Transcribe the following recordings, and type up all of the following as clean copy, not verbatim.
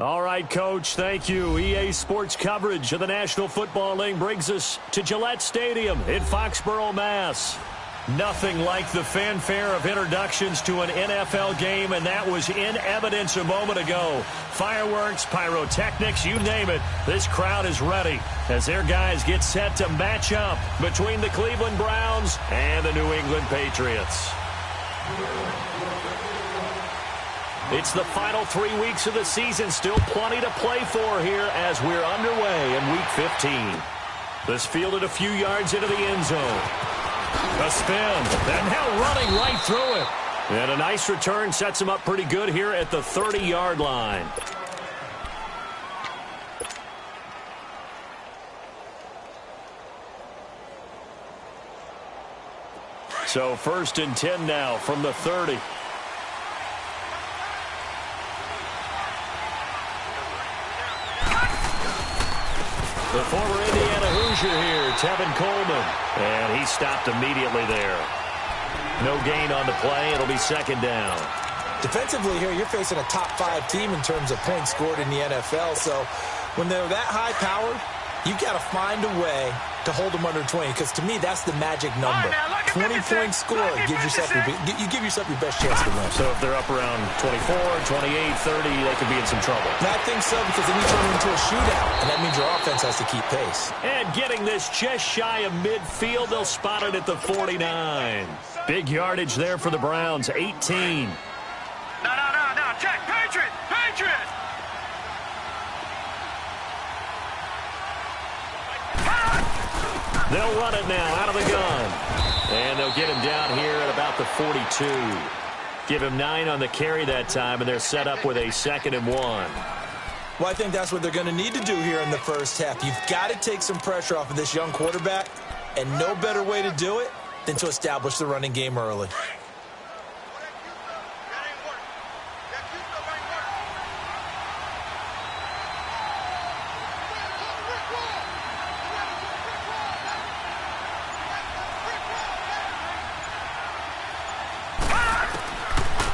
All right, Coach, thank you. EA Sports coverage of the National Football League brings us to Gillette Stadium in Foxborough, Mass. Nothing like the fanfare of introductions to an NFL game, and that was in evidence a moment ago. Fireworks, pyrotechnics, you name it. This crowd is ready as their guys get set to match up between the Cleveland Browns and the New England Patriots. It's the final 3 weeks of the season. Still plenty to play for here as we're underway in Week 15. This fielded a few yards into the end zone. A spin, and now running right through it. And a nice return sets him up pretty good here at the 30-yard line. So 1st and 10 now from the 30. The former Indiana Hoosier here, Tevin Coleman. And he stopped immediately there. No gain on the play. It'll be 2nd down. Defensively here, you're facing a top 5 team in terms of points scored in the NFL. So when they're that high-powered, you've got to find a way to hold them under 20. Because to me, that's the magic number. 20-point score gives yourself you give yourself your best chance to win. So if they're up around 24, 28, 30, they could be in some trouble. I think so, because then you turn it into a shootout, and that means your offense has to keep pace. And getting this just shy of midfield, they'll spot it at the 49. Big yardage there for the Browns, 18. No, check, Patriot! They'll run it now out of the gun. And they'll get him down here at about the 42. Give him 9 on the carry that time, and they're set up with a 2nd and 1. Well, I think that's what they're going to need to do here in the first half. You've got to take some pressure off of this young quarterback, and no better way to do it than to establish the running game early.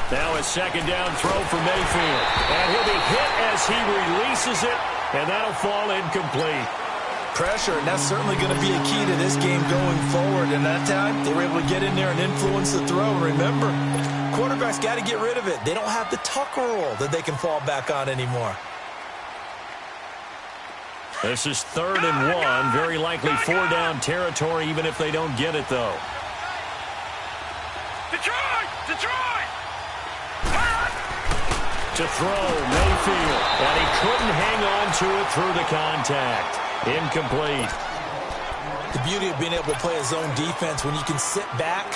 Now a 2nd down throw for Mayfield. And he'll be hit as he releases it, and that'll fall incomplete. Pressure, and that's certainly going to be a key to this game going forward. And that time, they were able to get in there and influence the throw. And remember, quarterbacks got to get rid of it. They don't have the Tucker roll that they can fall back on anymore. This is 3rd and 1. Very likely 4-down territory, even if they don't get it, though. Detroit! To throw, Mayfield. And he couldn't hang on to it through the contact. Incomplete. The beauty of being able to play a zone defense when you can sit back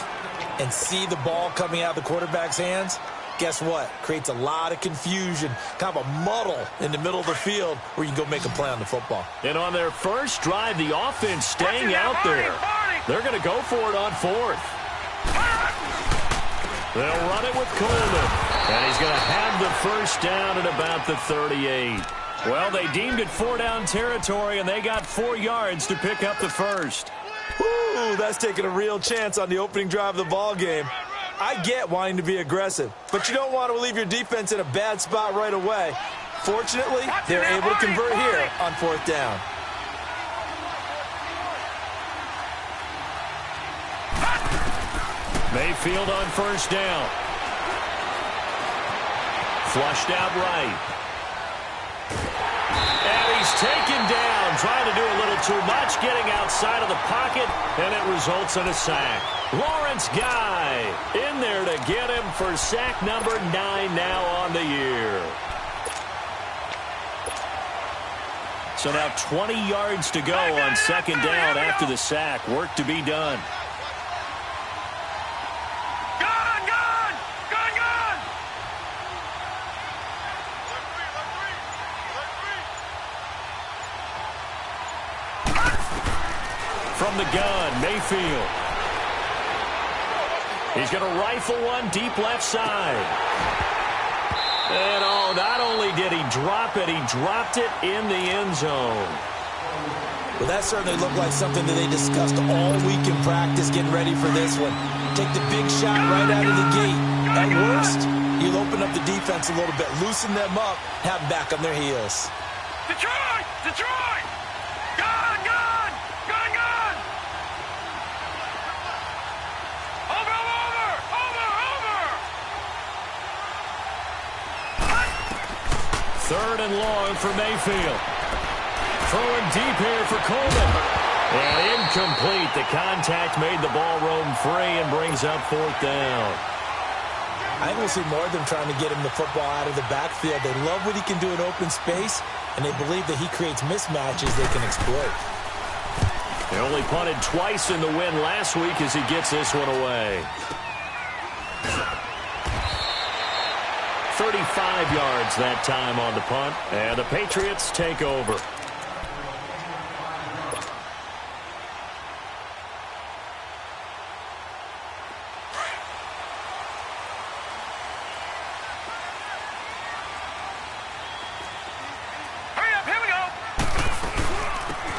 and see the ball coming out of the quarterback's hands, guess what? Creates a lot of confusion, kind of a muddle in the middle of the field where you can go make a play on the football. And on their first drive, the offense staying out there. They're going to go for it on 4th. They'll run it with Coleman. And he's going to have the first down at about the 38. Well, they deemed it 4-down territory, and they got 4 yards to pick up the first. Ooh, that's taking a real chance on the opening drive of the ball game. I get wanting to be aggressive, but you don't want to leave your defense in a bad spot right away. Fortunately, they're able to convert here on 4th down. Mayfield on 1st down. Flushed out right. And he's taken down, trying to do a little too much, getting outside of the pocket, and it results in a sack. Lawrence Guy in there to get him for sack number 9 now on the year. So now 20 yards to go on 2nd down after the sack. Work to be done. From the gun, Mayfield. He's going to rifle one deep left side. And oh, not only did he drop it, he dropped it in the end zone. Well, that certainly looked like something that they discussed all week in practice, getting ready for this one. Take the big shot right out of the gate. At worst, you'll open up up the defense a little bit, loosen them up, have them back on their heels. Detroit! Detroit! Gun! Gun! Gun! Gun! Over! Over! Over! Over! Third and long for Mayfield. Throwing deep here for Coleman. And incomplete. The contact made the ball roam free and brings up fourth down. I think we'll see more of them trying to get him the football out of the backfield. They love what he can do in open space, and they believe that he creates mismatches they can exploit. They only punted twice in the win last week as he gets this one away. 35 yards that time on the punt, and the Patriots take over.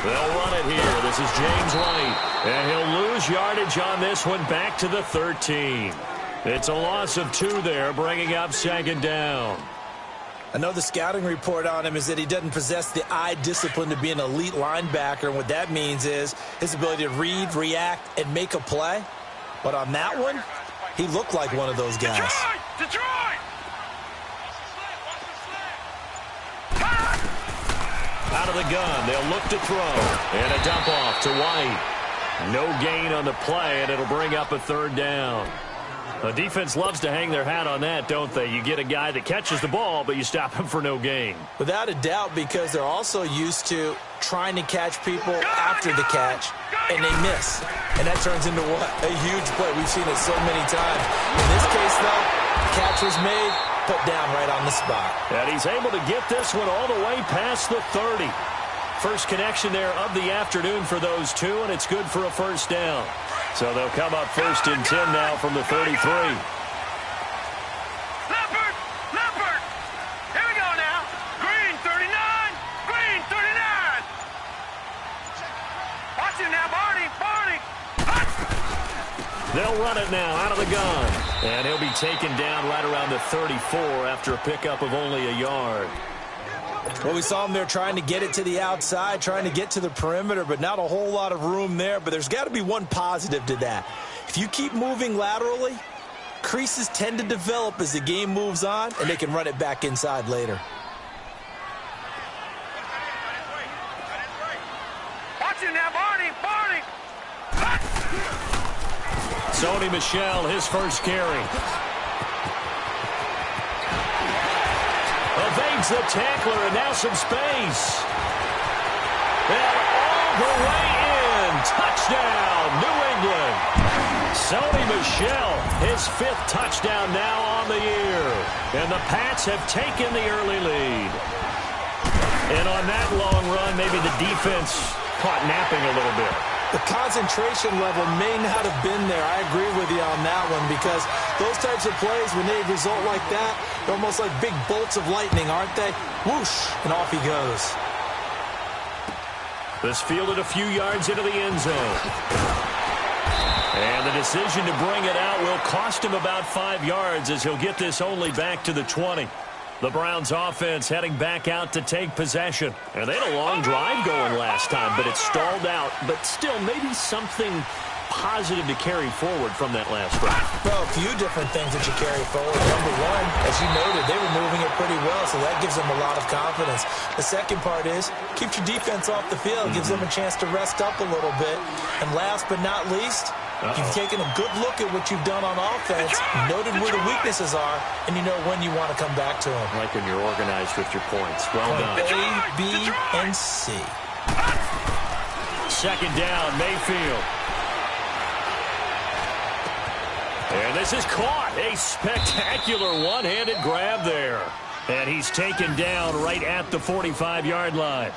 They'll run it here. This is James White. And he'll lose yardage on this one back to the 13. It's a loss of 2 there, bringing up second down. I know the scouting report on him is that he doesn't possess the eye discipline to be an elite linebacker. And what that means is his ability to read, react, and make a play. But on that one, he looked like one of those guys. Detroit! Detroit! Out of the gun, they'll look to throw. And a dump off to White. No gain on the play, and it'll bring up a third down. The defense loves to hang their hat on that, don't they? You get a guy that catches the ball, but you stop him for no gain. Without a doubt, because they're also used to trying to catch people after the catch, and they miss. And that turns into what? A huge play. We've seen it so many times. In this case, though, the catch was made, put down right on the spot. And he's able to get this one all the way past the 30. First connection there of the afternoon for those two, and it's good for a first down. So they'll come up first and 10 now from the 33. Leopard! Leopard! Here we go now. Green 39. Green 39. Watch it now, Barney. Barney. They'll run it now out of the gun. And he'll be taken down right around the 34 after a pickup of only a yard. Well, we saw him there trying to get it to the outside, trying to get to the perimeter, but not a whole lot of room there. But there's got to be one positive to that. If you keep moving laterally, creases tend to develop as the game moves on, and they can run it back inside later. Watch it now, Barney. Barney. Sony Michel, his first carry. Evades the tackler, and now some space. And all the way in. Touchdown, New England. Sony Michel, his 5th touchdown now on the year. And the Pats have taken the early lead. And on that long run, maybe the defense caught napping a little bit. The concentration level may not have been there. I agree with you on that one, because those types of plays, when they result like that, they're almost like big bolts of lightning, aren't they? Whoosh, and off he goes. This fielded a few yards into the end zone. And the decision to bring it out will cost him about 5 yards as he'll get this only back to the 20. The Browns offense heading back out to take possession. And they had a long drive going last time, but it stalled out. But still, maybe something positive to carry forward from that last drive. Well, a few different things that you carry forward. Number one, as you noted, they were moving it pretty well, so that gives them a lot of confidence. The second part is, keeps your defense off the field, gives them a chance to rest up a little bit. And last but not least, you've taken a good look at what you've done on offense, noted where the weaknesses are, and you know when you want to come back to them. Like when you're organized with your points. Well done. A, B, and C. Second down, Mayfield. And this is caught. A spectacular one-handed grab there. And he's taken down right at the 45-yard line.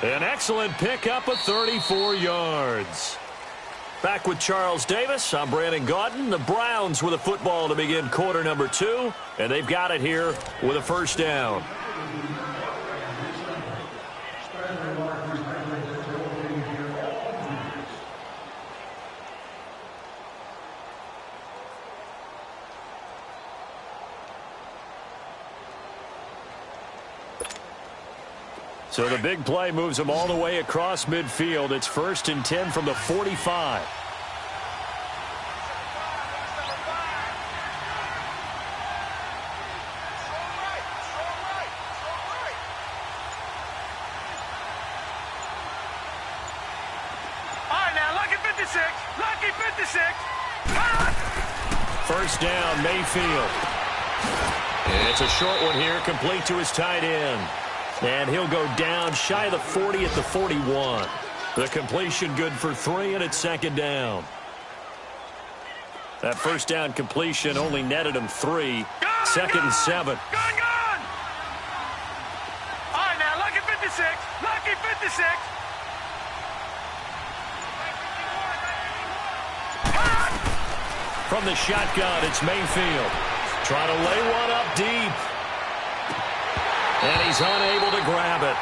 An excellent pickup of 34 yards. Back with Charles Davis, I'm Brandon Gaudin. The Browns with a football to begin quarter number 2, and they've got it here with a first down. So the big play moves them all the way across midfield. It's 1st and 10 from the 45. All right, now, lucky 56. Lucky 56. First down, Mayfield. And it's a short one here, complete to his tight end. And he'll go down shy of the 40 at the 41. The completion good for 3, and it's 2nd down. That first down completion only netted him 3. 2nd and 7. Gone! All right, now, lucky 56. Lucky 56. From the shotgun, it's Mayfield. Trying to lay one up deep. And he's unable to grab it.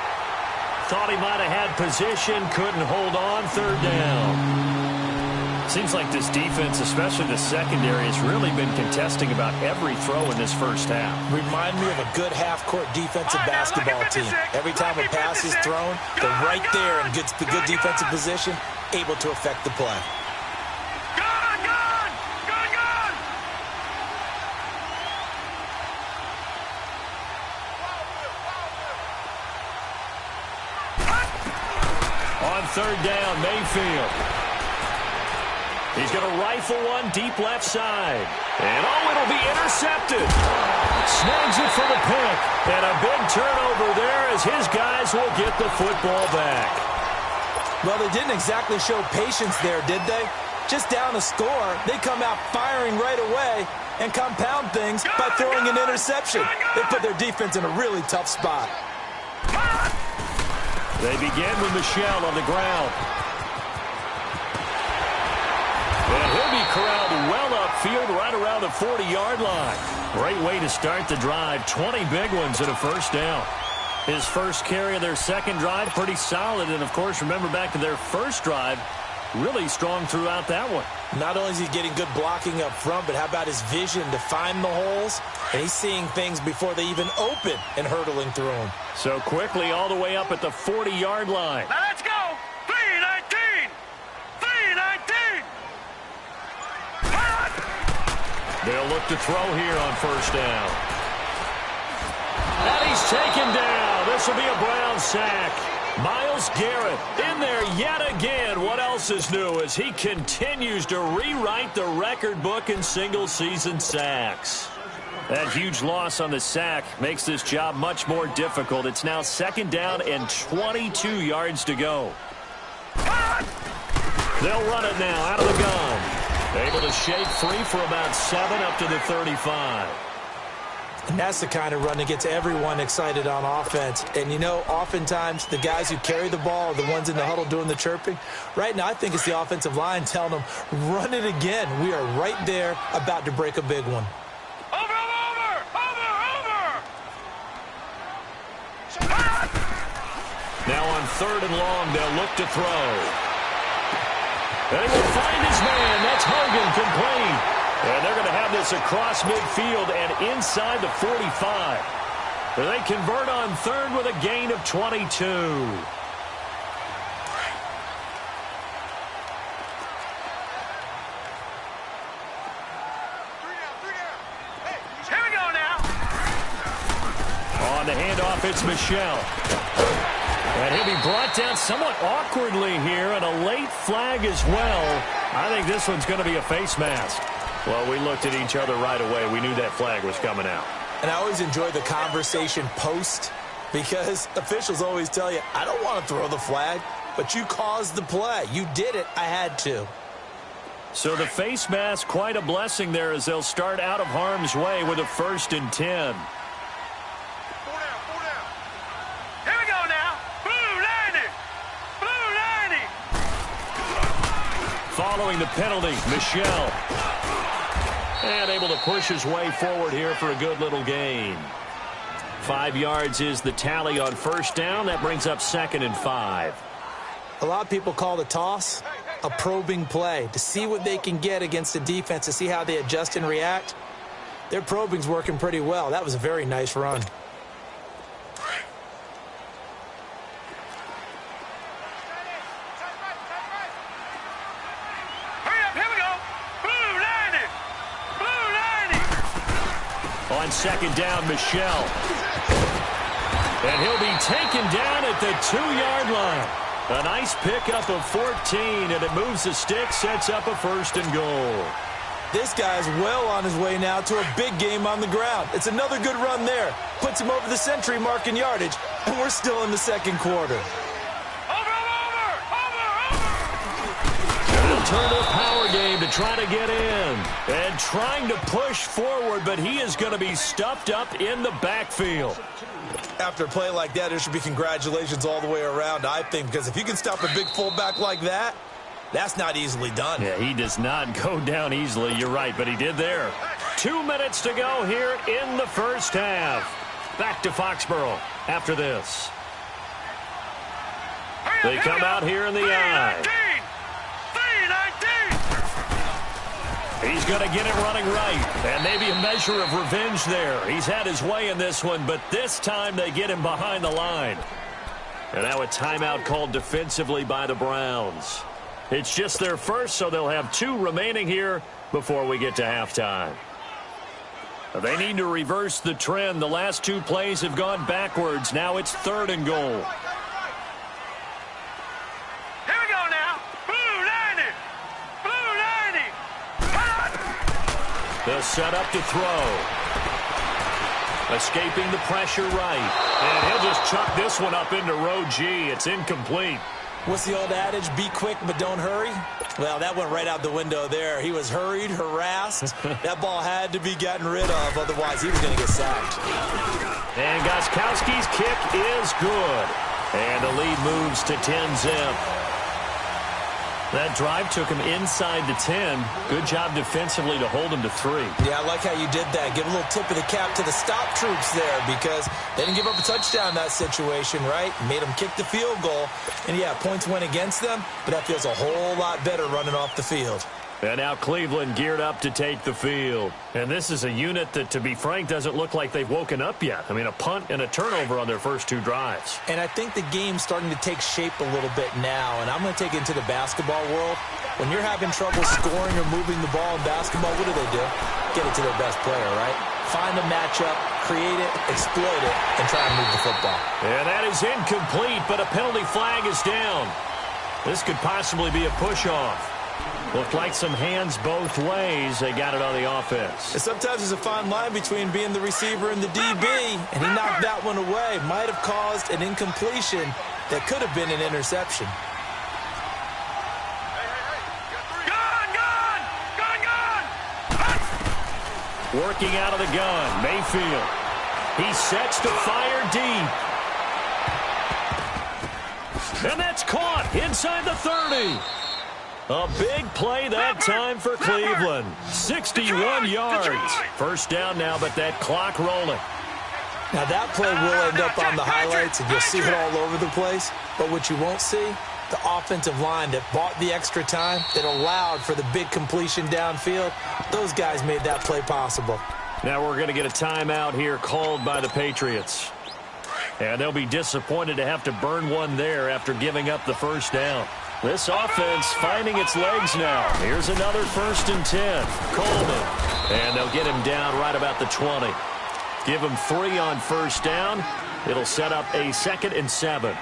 Thought he might have had position, couldn't hold on. 3rd down. Seems like this defense, especially the secondary, has really been contesting about every throw in this first half. Remind me of a good half-court defensive basketball team. Every time a pass is thrown, they're right there and gets the good defensive position, able to affect the play. On 3rd down, Mayfield. He's going to rifle one deep left side. And, it'll be intercepted. Snags it for the pick. And a big turnover there as his guys will get the football back. Well, they didn't exactly show patience there, did they? Just down a score, they come out firing right away and compound things by throwing an interception. They put their defense in a really tough spot. They begin with Michel on the ground. And he'll be corralled well upfield right around the 40-yard line. Great way to start the drive. 20 big ones and a first down. His first carry of their second drive, pretty solid. And, of course, remember back to their first drive, really strong throughout that one. Not only is he getting good blocking up front, but how about his vision to find the holes? And he's seeing things before they even open and hurdling through them. So quickly all the way up at the 40-yard line. Now let's go. 3-19. 3-19. They'll look to throw here on first down. And he's taken down. This will be a Brown sack. Myles Garrett in there yet again. What else is new as he continues to rewrite the record book in single-season sacks. That huge loss on the sack makes this job much more difficult. It's now 2nd down and 22 yards to go. They'll run it now out of the gun. Able to shake free for about 7 up to the 35. And that's the kind of run that gets everyone excited on offense. And, you know, oftentimes the guys who carry the ball are the ones in the huddle doing the chirping. Right now, I think it's the offensive line telling them, run it again. We are right there about to break a big one. Over! Now on 3rd and long, they'll look to throw. And he will find his man. That's Hogan complete. And they're going to have this across midfield and inside the 45. They convert on 3rd with a gain of 22. Here we go now. On the handoff, it's Michel. And he'll be brought down somewhat awkwardly here, and a late flag as well. I think this one's going to be a face mask. Well, we looked at each other right away. We knew that flag was coming out. And I always enjoy the conversation post because officials always tell you, I don't want to throw the flag, but you caused the play. You did it. I had to. So the face mask, quite a blessing there as they'll start out of harm's way with a 1st and 10. Here we go now. Blue 90. Blue 90. Following the penalty, Michel. And able to push his way forward here for a good little gain. 5 yards is the tally on first down. That brings up 2nd and 5. A lot of people call the toss a probing play to see what they can get against the defense, to see how they adjust and react. Their probing's working pretty well. That was a very nice run. On second down, Michelle. And he'll be taken down at the 2-yard line. A nice pickup of 14, and it moves the stick, sets up a 1st and goal. This guy's well on his way now to a big game on the ground. It's another good run there. Puts him over the century mark in yardage, and we're still in the second quarter. They'll turn to a power game to try to get in. And trying to push forward, but he is going to be stuffed up in the backfield. After a play like that, there should be congratulations all the way around, I think, because if you can stop a big fullback like that, that's not easily done. Yeah, he does not go down easily. You're right, but he did there. 2 minutes to go here in the first half. Back to Foxborough after this. They come out here in the I. He's going to get it running right, and maybe a measure of revenge there. He's had his way in this one, but this time they get him behind the line. And now a timeout called defensively by the Browns. It's just their first, so they'll have 2 remaining here before we get to halftime. They need to reverse the trend. The last 2 plays have gone backwards. Now it's 3rd and goal. Here we go now. Blue 90. Blue 90. The setup to throw. Escaping the pressure right. And he'll just chuck this one up into row G. It's incomplete. What's the old adage? Be quick, but don't hurry? Well, that went right out the window there. He was hurried, harassed. That ball had to be gotten rid of, otherwise he was going to get sacked. And Gostkowski's kick is good. And the lead moves to 10-zip. That drive took him inside the 10. Good job defensively to hold him to 3. Yeah, I like how you did that. Give a little tip of the cap to the stop troops there because they didn't give up a touchdown in that situation, right? Made them kick the field goal. And, yeah, points went against them, but that feels a whole lot better running off the field. And now Cleveland geared up to take the field. And this is a unit that, to be frank, doesn't look like they've woken up yet. I mean, a punt and a turnover on their first 2 drives. And I think the game's starting to take shape a little bit now. And I'm going to take it into the basketball world. When you're having trouble scoring or moving the ball in basketball, what do? Get it to their best player, right? Find a matchup, create it, exploit it, and try and move the football. And that is incomplete, but a penalty flag is down. This could possibly be a push-off. Looked like some hands both ways. They got it on the offense. And sometimes there's a fine line between being the receiver and the DB, and he knocked that one away. Might have caused an incompletion that could have been an interception. Working out of the gun, Mayfield. He sets to fire deep. And that's caught inside the 30. A big play that time for Cleveland. 61 yards. First down now, but that clock rolling. Now that play will end up on the highlights, and you'll see it all over the place. But what you won't see, the offensive line that bought the extra time, that allowed for the big completion downfield, those guys made that play possible. Now we're going to get a timeout here called by the Patriots. And they'll be disappointed to have to burn one there after giving up the first down. This offense finding its legs now. Here's another 1st and 10. Coleman. And they'll get him down right about the 20. Give him 3 on first down. It'll set up a 2nd and 7.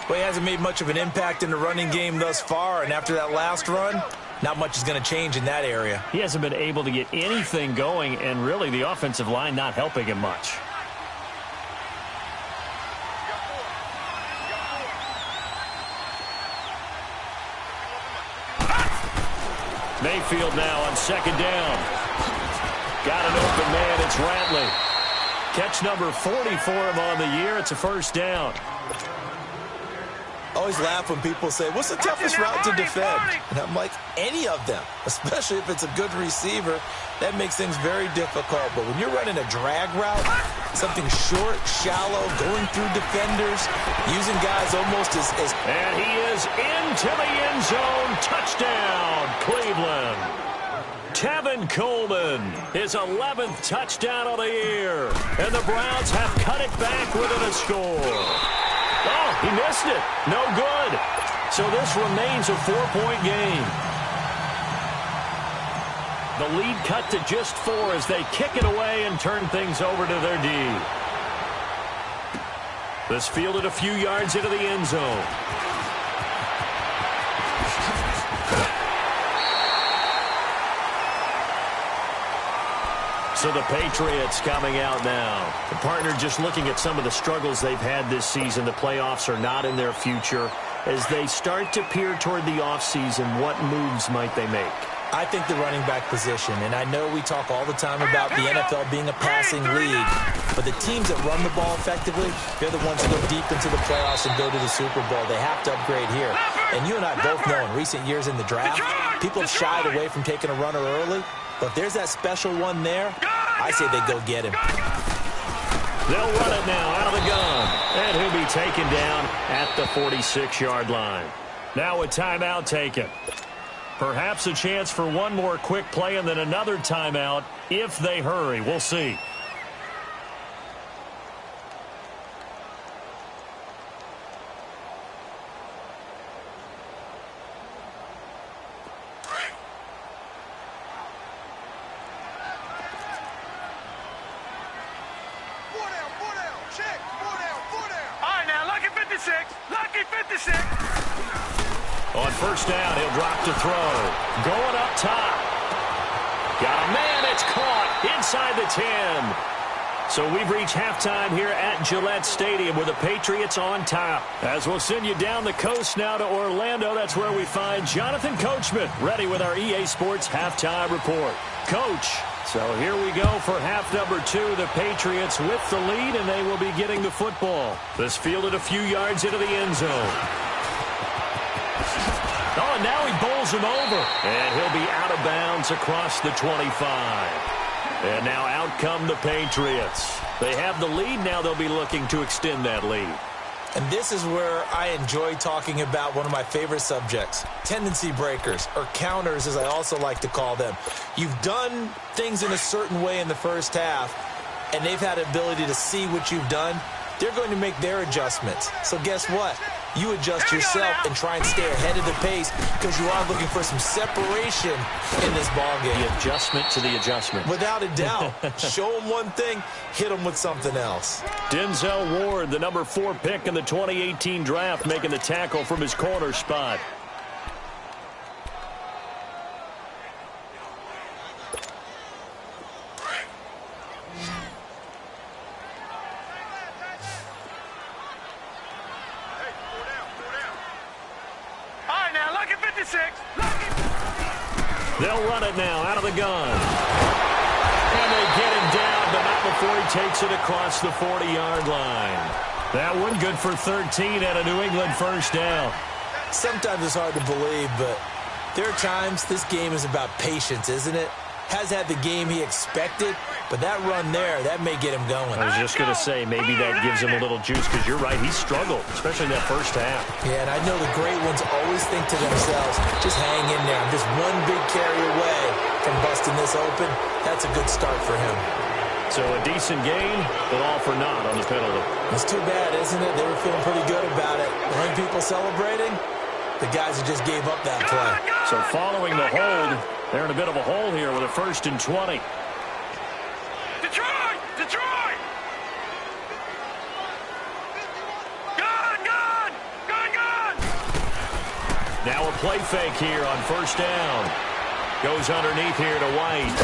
Well, he hasn't made much of an impact in the running game thus far, and after that last run, not much is going to change in that area. He hasn't been able to get anything going, and really the offensive line not helping him much. Mayfield now on 2nd down. Got an open man. It's Ratley. Catch number 40 for him on the year. It's a first down. Always laugh when people say, what's the toughest route to defend? And I'm like, any of them, especially if it's a good receiver. That makes things very difficult. But when you're running a drag route, something short, shallow, going through defenders, using guys almost as... And he is into the end zone. Touchdown, Cleveland. Tevin Coleman, his 11th touchdown of the year. And the Browns have cut it back within a score. Oh, he missed it. No good. So this remains a 4-point game. The lead cut to just 4 as they kick it away and turn things over to their D. This fielded a few yards into the end zone. So the Patriots coming out now. The partner just looking at some of the struggles they've had this season. The playoffs are not in their future. As they start to peer toward the offseason, what moves might they make? I think the running back position, and I know we talk all the time about the NFL being a passing league, but the teams that run the ball effectively, they're the ones who go deep into the playoffs and go to the Super Bowl. They have to upgrade here. And you and I both know in recent years in the draft, people have shied away from taking a runner early, but if there's that special one there, I say they go get him. They'll run it now out of the gun, and he'll be taken down at the 46-yard line. Now a timeout taken. Perhaps a chance for one more quick play and then another timeout if they hurry. We'll see. On first down, he'll drop to throw. Going up top. Got a man. It's caught inside the 10. So we've reached halftime here at Gillette Stadium with the Patriots on top. As we'll send you down the coast now to Orlando, that's where we find Jonathan Coachman ready with our EA Sports halftime report. Coach, so here we go for half number 2. The Patriots with the lead, and they will be getting the football. This fielded a few yards into the end zone. Oh, and now he bowls him over. And he'll be out of bounds across the 25. And now out come the Patriots. They have the lead. Now they'll be looking to extend that lead. And this is where I enjoy talking about one of my favorite subjects, tendency breakers, or counters as I also like to call them. You've done things in a certain way in the first half, and they've had the ability to see what you've done. They're going to make their adjustments. So guess what? You adjust yourself and try and stay ahead of the pace because you are looking for some separation in this ballgame. The adjustment to the adjustment. Without a doubt. Show them one thing, hit them with something else. Denzel Ward, the number 4 pick in the 2018 draft, making the tackle from his corner spot. They'll run it now out of the gun. And they get him down, but not before he takes it across the 40-yard line. That one good for 13 at a New England first down. Sometimes it's hard to believe, but there are times this game is about patience, isn't it? Has had the game he expected, but that run there, that may get him going. I was just going to say, maybe that gives him a little juice, because you're right, he struggled, especially in that first half. Yeah, and I know the great ones always think to themselves, just hang in there. I'm just one big carry away from busting this open. That's a good start for him. So a decent gain, but all for naught on the penalty. It's too bad, isn't it? They were feeling pretty good about it. When people celebrating, the guys who just gave up that play. So following the hold, they're in a bit of a hole here with a 1st and 20. Detroit! Detroit! Gun! Gun! Gun! Gun! Now a play fake here on first down. Goes underneath here to White.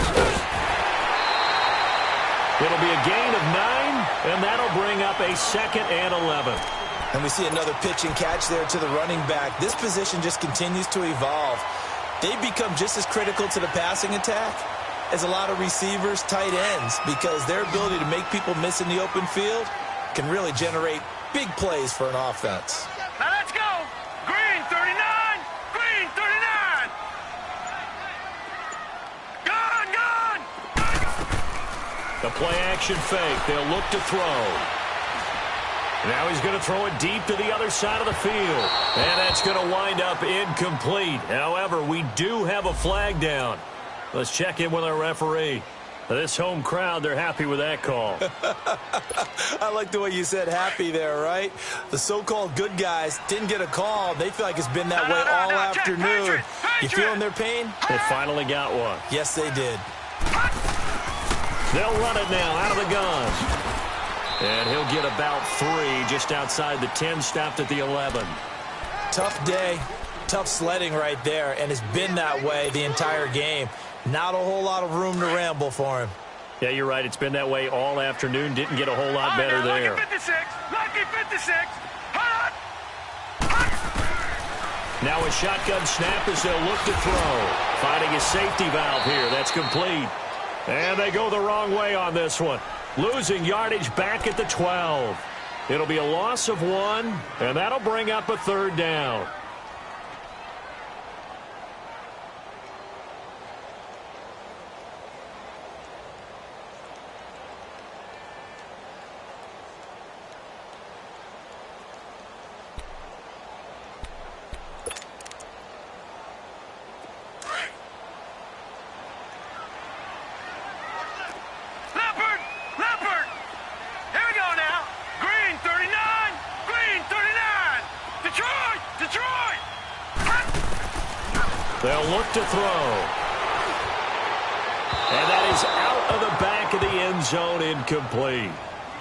It'll be a gain of 9, and that'll bring up a 2nd and 11. And we see another pitch and catch there to the running back. This position just continues to evolve. They become just as critical to the passing attack as a lot of receivers, tight ends, because their ability to make people miss in the open field can really generate big plays for an offense. Now let's go! Green 39! Green 39! Gun! Gun! The play action fake. They'll look to throw. Now he's going to throw it deep to the other side of the field. And that's going to wind up incomplete. However, we do have a flag down. Let's check in with our referee. This home crowd, they're happy with that call. I like the way you said happy there, right? The so-called good guys didn't get a call. They feel like it's been that way all afternoon. You feeling their pain? They finally got one. Yes, they did. They'll run it now out of the gun. And he'll get about 3 just outside the 10, stopped at the 11. Tough day, tough sledding right there, and it's been that way the entire game. Not a whole lot of room to ramble for him. Yeah, you're right. It's been that way all afternoon. Didn't get a whole lot better there. Lucky 56. Lucky 56. Hot. Now a shotgun snap as they'll look to throw. Finding a safety valve here. That's complete. And they go the wrong way on this one. Losing yardage back at the 12. It'll be a loss of 1, and that'll bring up a 3rd down. They'll look to throw. And that is out of the back of the end zone, incomplete.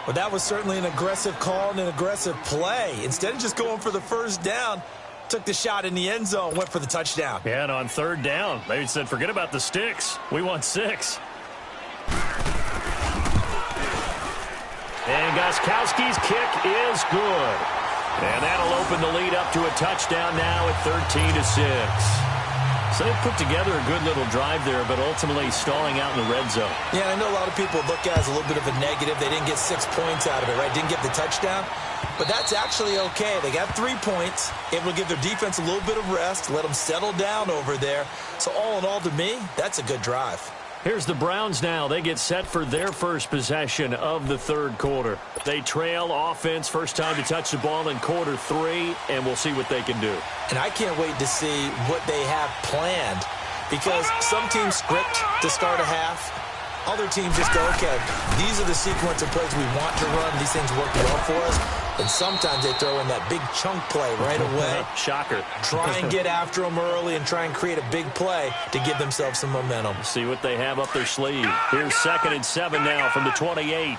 Well, that was certainly an aggressive call and an aggressive play. Instead of just going for the first down, took the shot in the end zone, went for the touchdown. Yeah, and on 3rd down, they said, forget about the sticks. We want 6. And Gostkowski's kick is good. And that'll open the lead up to a touchdown now at 13-6. So they put together a good little drive there, but ultimately stalling out in the red zone. Yeah, I know a lot of people look at it as a little bit of a negative. They didn't get 6 points out of it, right? Didn't get the touchdown. But that's actually okay. They got 3 points. Able to give their defense a little bit of rest, let them settle down over there. So all in all, to me, that's a good drive. Here's the Browns now. They get set for their first possession of the 3rd quarter. They trail offense, first time to touch the ball in quarter 3, and we'll see what they can do. And I can't wait to see what they have planned, because some teams script to start a half. Other teams just go, okay, these are the sequence of plays we want to run. These things work well for us. And sometimes they throw in that big chunk play right away. Shocker. Try and get after them early and try and create a big play to give themselves some momentum. See what they have up their sleeve. Here's 2nd and 7 now from the 28.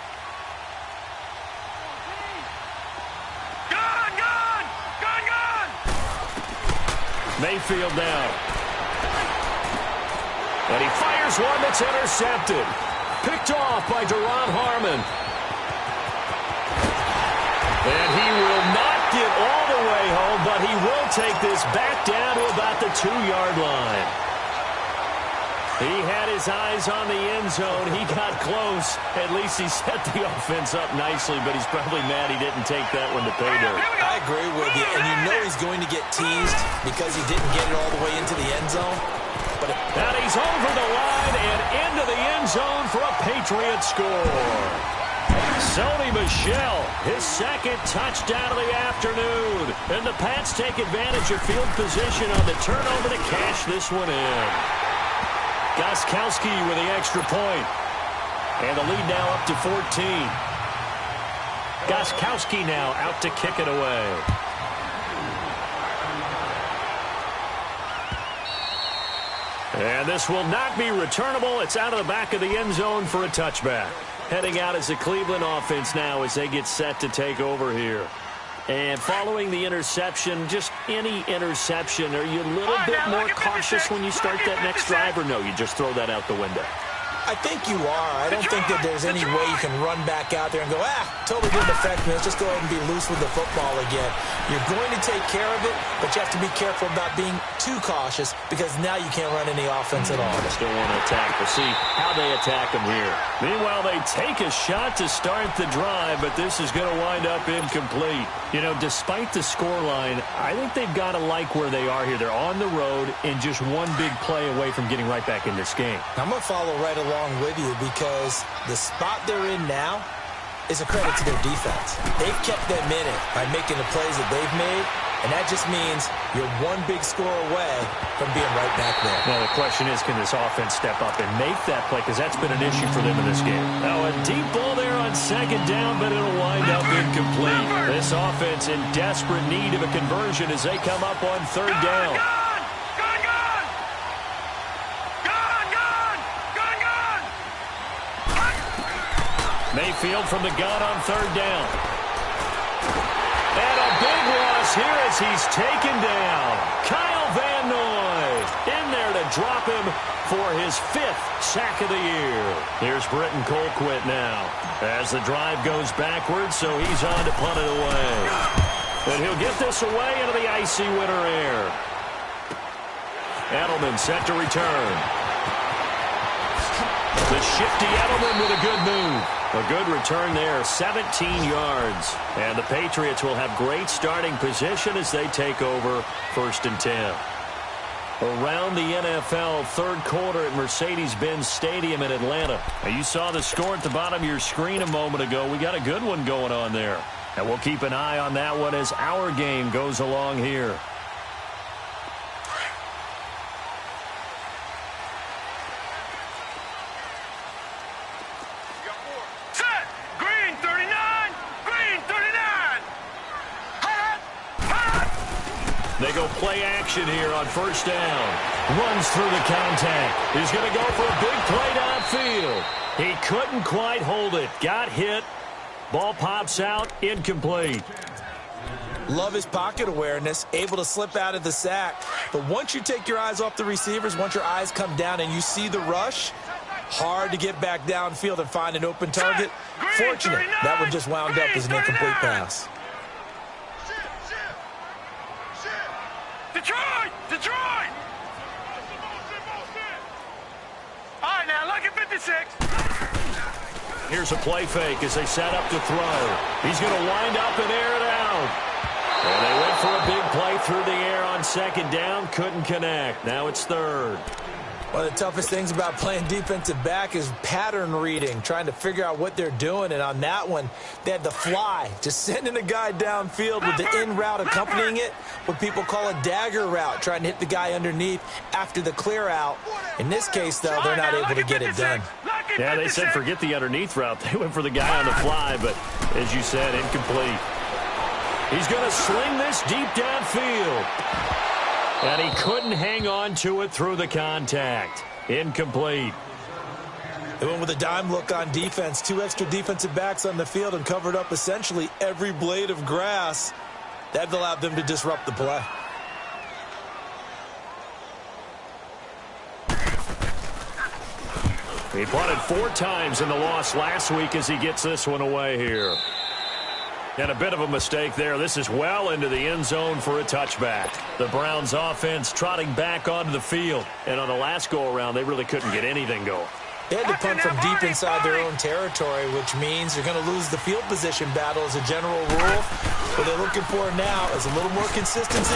Mayfield down. And he fires one that's intercepted. Picked off by Duron Harmon. And he will not get all the way home, but he will take this back down to about the 2-yard line. He had his eyes on the end zone. He got close. At least he set the offense up nicely, but he's probably mad he didn't take that one to pay dirt. I agree with you, and you know he's going to get teased because he didn't get it all the way into the end zone. And he's over the line and into the end zone for a Patriot score. Sony Michel, his 2nd touchdown of the afternoon. And the Pats take advantage of field position on the turnover to cash this one in. Gostkowski with the extra point. And the lead now up to 14. Gostkowski now out to kick it away. And this will not be returnable. It's out of the back of the end zone for a touchback. Heading out as the Cleveland offense now as they get set to take over here. And following the interception, just any interception, are you a little bit more cautious when you start that next drive, or no, you just throw that out the window? I think you are. I don't think that there's any way you can run back out there and go, totally didn't affect me. Let's just go ahead and be loose with the football again. You're going to take care of it, but you have to be careful about being too cautious because now you can't run any offense at all. Still want to attack. We'll see how they attack them here. Meanwhile, they take a shot to start the drive, but this is going to wind up incomplete. You know, despite the scoreline, I think they've got to like where they are here. They're on the road and just one big play away from getting right back in this game. I'm going to follow right along with you because the spot they're in now is a credit to their defense. They've kept them in it by making the plays that they've made, And that just means you're one big score away from being right back there. Now, the question is, can this offense step up and make that play? Because that's been an issue for them in this game. Now, a deep ball there on second down, but it'll wind up incomplete. This offense in desperate need of a conversion as they come up on third down. Mayfield from the gun on third down. And a big loss here as he's taken down. Kyle Van Noy in there to drop him for his 5th sack of the year. Here's Britton Colquitt now as the drive goes backwards, so he's on to punt it away. And he'll get this away into the icy winter air. Edelman set to return. The shifty Edelman with a good move. A good return there, 17 yards. And the Patriots will have great starting position as they take over 1st and 10. Around the NFL, third quarter at Mercedes-Benz Stadium in Atlanta. Now, you saw the score at the bottom of your screen a moment ago. We got a good one going on there. And we'll keep an eye on that one as our game goes along here. They go play action here on first down. Runs through the contact. He's going to go for a big play downfield. He couldn't quite hold it. Got hit. Ball pops out. Incomplete. Love his pocket awareness. Able to slip out of the sack. But once you take your eyes off the receivers, once your eyes come down and you see the rush, hard to get back downfield and find an open target. Fortunate. That one just wound up as an incomplete pass. Detroit! All right, now, look at 56. Here's a play fake as they set up to throw. He's going to wind up and air it out. And they went for a big play through the air on second down. Couldn't connect. Now it's third. One of the toughest things about playing defensive back is pattern reading, trying to figure out what they're doing. And on that one, they had the fly, just sending a guy downfield with the in route accompanying it, what people call a dagger route, trying to hit the guy underneath after the clear out. In this case, though, they're not able to get it done. Yeah, they said forget the underneath route. They went for the guy on the fly, but as you said, incomplete. He's going to sling this deep downfield. And he couldn't hang on to it through the contact. Incomplete. They went with a dime look on defense. 2 extra defensive backs on the field and covered up essentially every blade of grass. That allowed them to disrupt the play. He punted 4 times in the loss last week as he gets this one away here. And a bit of a mistake there. This is well into the end zone for a touchback. The Browns offense trotting back onto the field. And on the last go-around, they really couldn't get anything going. They had to punt from deep inside their own territory, which means you're going to lose the field position battle as a general rule. What they're looking for now is a little more consistency,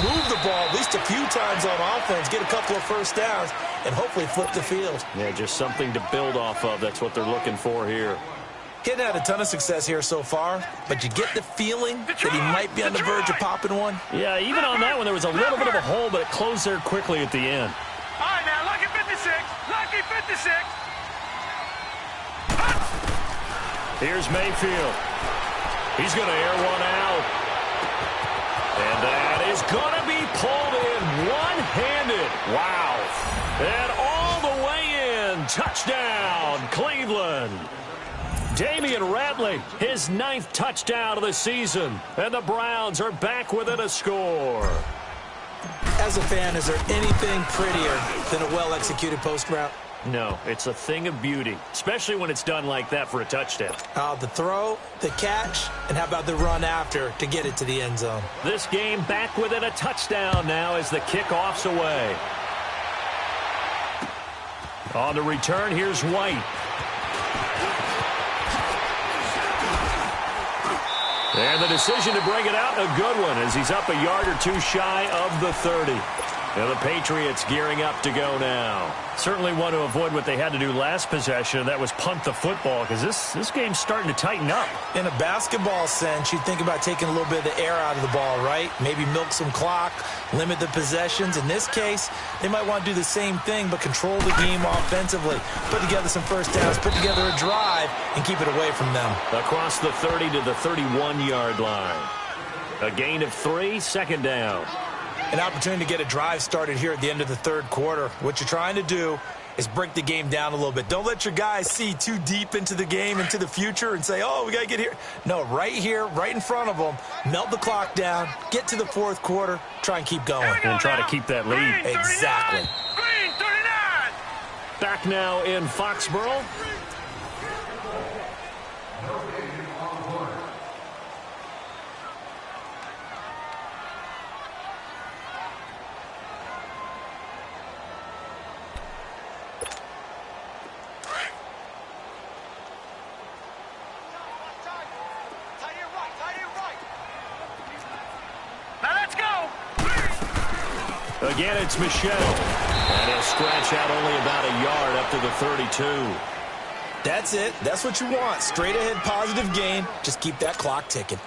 move the ball at least a few times on offense, get a couple of first downs, and hopefully flip the field. Yeah, just something to build off of. That's what they're looking for here. Hadn't had a ton of success here so far, but you get the feeling that he might be on the verge of popping one. Yeah, even on that one, there was a little bit of a hole, but it closed there quickly at the end. All right, now, lucky 56. Lucky 56. Here's Mayfield. He's going to air one out. And that is going to be pulled in one-handed. Wow. And all the way in. Touchdown, Cleveland. Damian Ratley, his 9th touchdown of the season. And the Browns are back within a score. As a fan, is there anything prettier than a well-executed post route? No, it's a thing of beauty, especially when it's done like that for a touchdown. The throw, the catch, and how about the run after to get it to the end zone? This game back within a touchdown now as the kickoff's away. On the return, here's White. And the decision to bring it out, a good one, as he's up a yard or two shy of the 30. Now the Patriots gearing up to go now. Certainly want to avoid what they had to do last possession, and that was punt the football, because this game's starting to tighten up. In a basketball sense, you think about taking a little bit of the air out of the ball, right? Maybe milk some clock, limit the possessions. In this case, they might want to do the same thing, but control the game offensively. Put together some first downs, put together a drive, and keep it away from them. Across the 30 to the 31-yard line. A gain of 3, second down. An opportunity to get a drive started here at the end of the third quarter. What you're trying to do is break the game down a little bit. Don't let your guys see too deep into the game, into the future, and say, oh, we got to get here. No, right here, right in front of them, melt the clock down, get to the fourth quarter, try and keep going. And try to keep that lead. Exactly. Green 39. Back now in Foxborough. Again, it's Michelle. And he'll scratch out only about a yard up to the 32. That's it. That's what you want. Straight ahead positive gain. Just keep that clock ticking.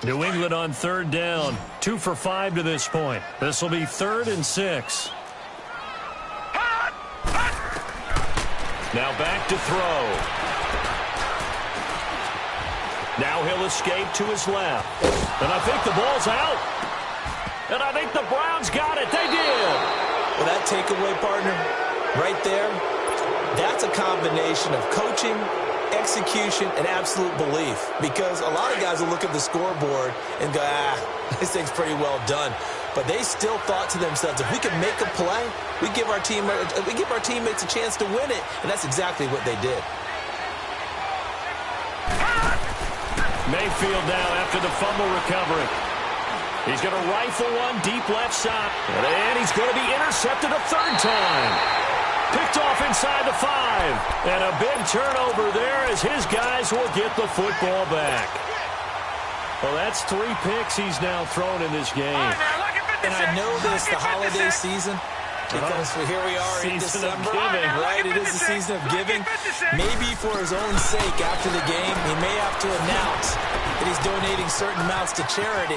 New England on third down. 2 for 5 to this point. This will be 3rd and 6. Now back to throw. Now he'll escape to his left. And I think the ball's out. And I think the Browns got it. They did. Well, that takeaway, partner, right there, that's a combination of coaching, execution, and absolute belief. Because a lot of guys will look at the scoreboard and go, this thing's pretty well done. But they still thought to themselves, if we can make a play, we give our teammates a chance to win it. And that's exactly what they did. Mayfield now after the fumble recovery. He's going to rifle one deep left side. And he's going to be intercepted a third time. Picked off inside the 5. And a big turnover there as his guys will get the football back. Well, that's 3 picks he's now thrown in this game. And I know this, the holiday season, because here we are in December, right? It is the season of giving. Maybe for his own sake after the game, he may have to announce that he's donating certain amounts to charity.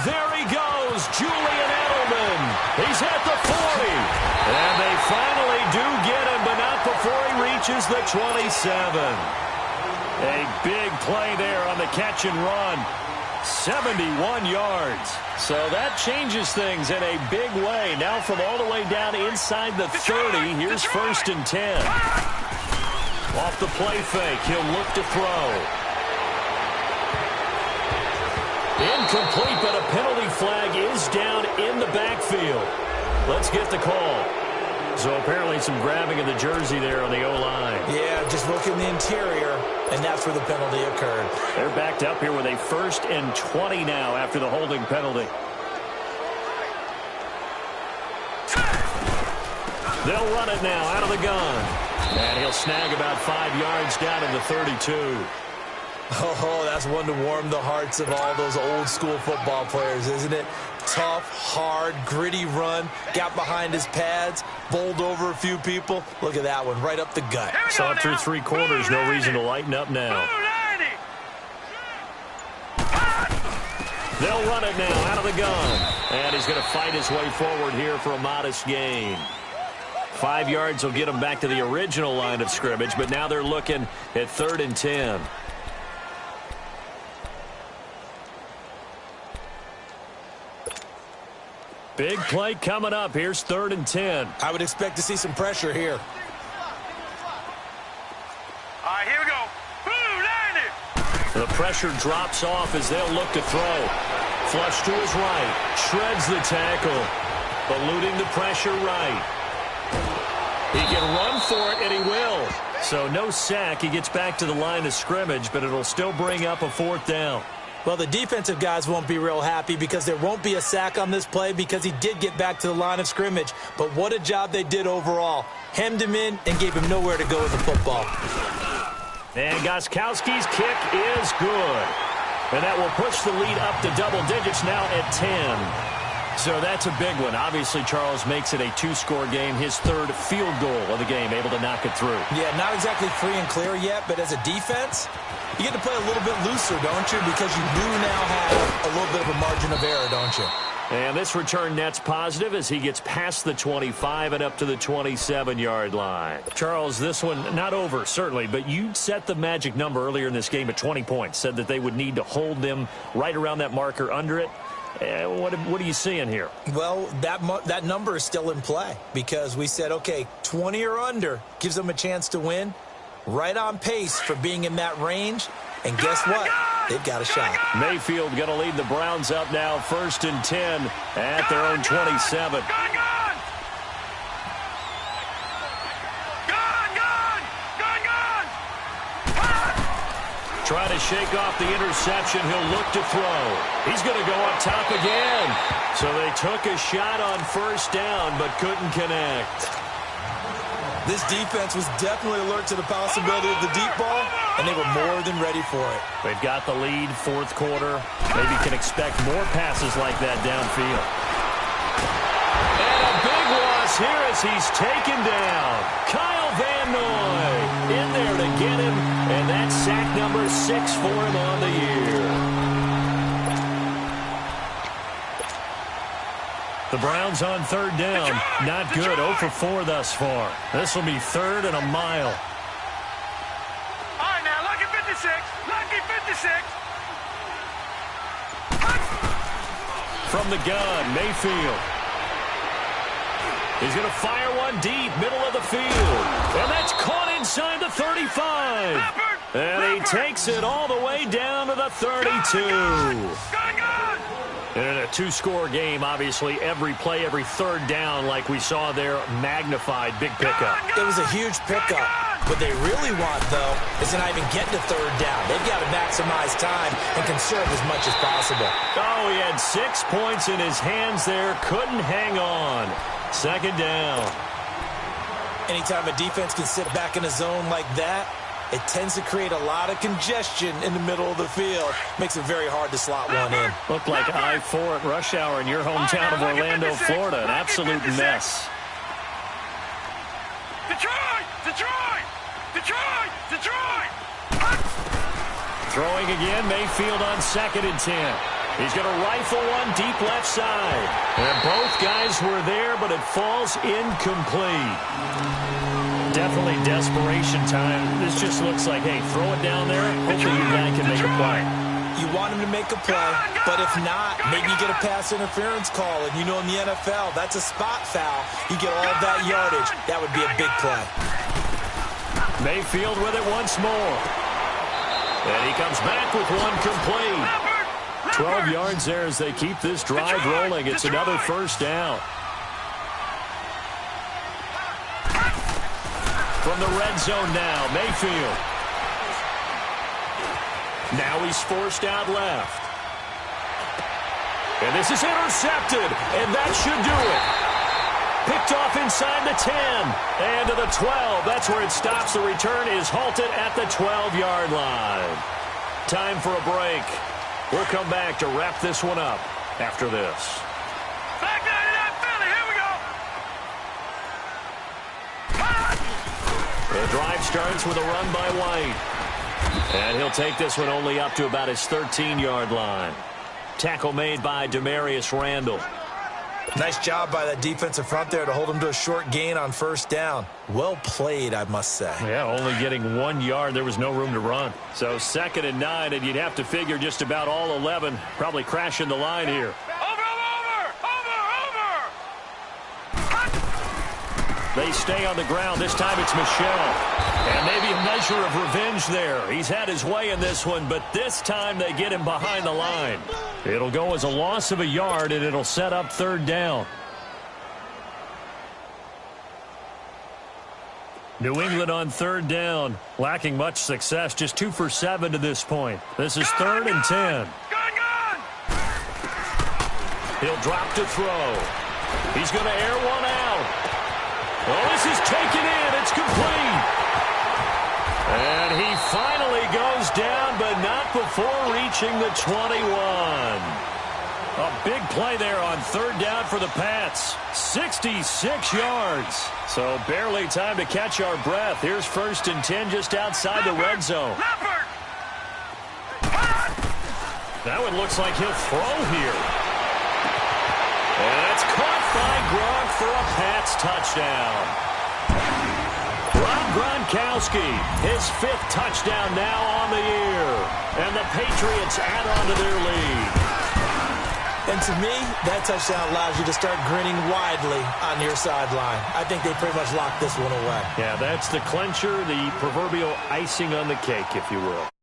There he goes, Julian Edelman. He's at the 40. And they finally do get him, but not before he reaches the 27. A big play there on the catch and run. 71 yards. So that changes things in a big way. Now from all the way down inside the 30, here's 1st and 10. Off the play fake, he'll look to throw. Incomplete, but a penalty flag is down in the backfield. Let's get the call. So apparently some grabbing of the jersey there on the O-line. Yeah, just look in the interior, and that's where the penalty occurred. They're backed up here with a 1st and 20 now after the holding penalty. They'll run it now out of the gun. And he'll snag about 5 yards down to the 32. Oh, that's one to warm the hearts of all those old school football players, isn't it? Tough, hard, gritty run. Got behind his pads, bowled over a few people. Look at that one, right up the gut. Saw it through 3 quarters. No reason to lighten up now. They'll run it now out of the gun. And he's going to fight his way forward here for a modest gain. 5 yards will get him back to the original line of scrimmage, but now they're looking at 3rd and 10. Big play coming up. Here's 3rd and 10. I would expect to see some pressure here. All right, here we go. The pressure drops off as they'll look to throw. Flush to his right. Shreds the tackle. Eluding the pressure right. He can run for it, and he will. So no sack. He gets back to the line of scrimmage, but it'll still bring up a 4th down. Well, the defensive guys won't be real happy because there won't be a sack on this play because he did get back to the line of scrimmage. But what a job they did overall. Hemmed him in and gave him nowhere to go with the football. And Gostkowski's kick is good. And that will push the lead up to double digits now at 10. So that's a big one. Obviously, Charles makes it a two-score game, his third field goal of the game, able to knock it through. Yeah, not exactly free and clear yet, but as a defense, you get to play a little bit looser, don't you? Because you do now have a little bit of a margin of error, don't you? And this return net's positive as he gets past the 25 and up to the 27-yard line. Charles, this one not over, certainly, but you set the magic number earlier in this game at 20 points, said that they would need to hold them right around that marker under it. What are you seeing here? Well, that number is still in play because we said, okay, 20 or under gives them a chance to win. Right on pace for being in that range. And guess what? They've got a shot. Mayfield going to lead the Browns up now, 1st and 10 at their own 27. Trying to shake off the interception. He'll look to throw. He's going to go up top again. So they took a shot on 1st down, but couldn't connect. This defense was definitely alert to the possibility of the deep ball, and they were more than ready for it. They've got the lead, 4th quarter. Maybe can expect more passes like that downfield. And a big loss here as he's taken down. Kyle Van Noy in there to get him, and that's sack number 6 for him on the year. The Browns on 3rd down. Not good. 0 for 4 thus far. This will be 3rd and a mile. All right, now, lucky 56. Lucky 56. From the gun, Mayfield. He's going to fire one deep, middle of the field. And that's caught inside the 35. And he takes it all the way down to the 32. In a two-score game, obviously, every play, every 3rd down, like we saw there, magnified, big pickup. It was a huge pickup. What they really want, though, is to not even get to 3rd down. They've got to maximize time and conserve as much as possible. Oh, he had 6 points in his hands there. Couldn't hang on. 2nd down. Anytime a defense can sit back in a zone like that, it tends to create a lot of congestion in the middle of the field. Makes it very hard to slot one in. Looked like I-4 at rush hour in your hometown of Orlando, Florida. An absolute mess. Detroit! Detroit! Detroit! Detroit! Throwing again, Mayfield on 2nd and 10. He's going to rifle one deep left side. And both guys were there, but it falls incomplete. Definitely desperation time. This just looks like, hey, throw it down there. Hopefully your guy can make a play. You want him to make a play, but if not, maybe you get a pass interference call. And you know in the NFL, that's a spot foul. You get all of that yardage. That would be a big play. Mayfield with it once more. And he comes back with one complete. 12 yards there as they keep this drive rolling. It's another 1st down. From the red zone now, Mayfield. Now he's forced out left. And this is intercepted, and that should do it. Picked off inside the 10 and to the 12. That's where it stops. The return is halted at the 12-yard line. Time for a break. We'll come back to wrap this one up after this. Back down to that Philly. Here we go. The drive starts with a run by White. And he'll take this one only up to about his 13-yard line. Tackle made by Demarius Randall. Nice job by that defensive front there to hold him to a short gain on 1st down. Well played, I must say. Yeah, only getting 1 yard. There was no room to run. So 2nd and 9, and you'd have to figure just about all 11 probably crashing the line here. They stay on the ground. This time it's Michel. And maybe a measure of revenge there. He's had his way in this one, but this time they get him behind the line. It'll go as a loss of a yard, and it'll set up 3rd down. New England on 3rd down. Lacking much success. Just 2 for 7 to this point. This is 3rd and 10. He'll drop to throw. He's going to air one out. Oh, this is taken in. It's complete. And he finally goes down, but not before reaching the 21. A big play there on third down for the Pats. 66 yards. So barely time to catch our breath. Here's 1st and 10 just outside the red zone. That one looks like he'll throw here. And it's caught by Gronk for a Pats touchdown. Rob Gronkowski, his 5th touchdown now on the year. And the Patriots add on to their lead. And to me, that touchdown allows you to start grinning widely on your sideline. I think they pretty much locked this one away. Yeah, that's the clincher, the proverbial icing on the cake, if you will.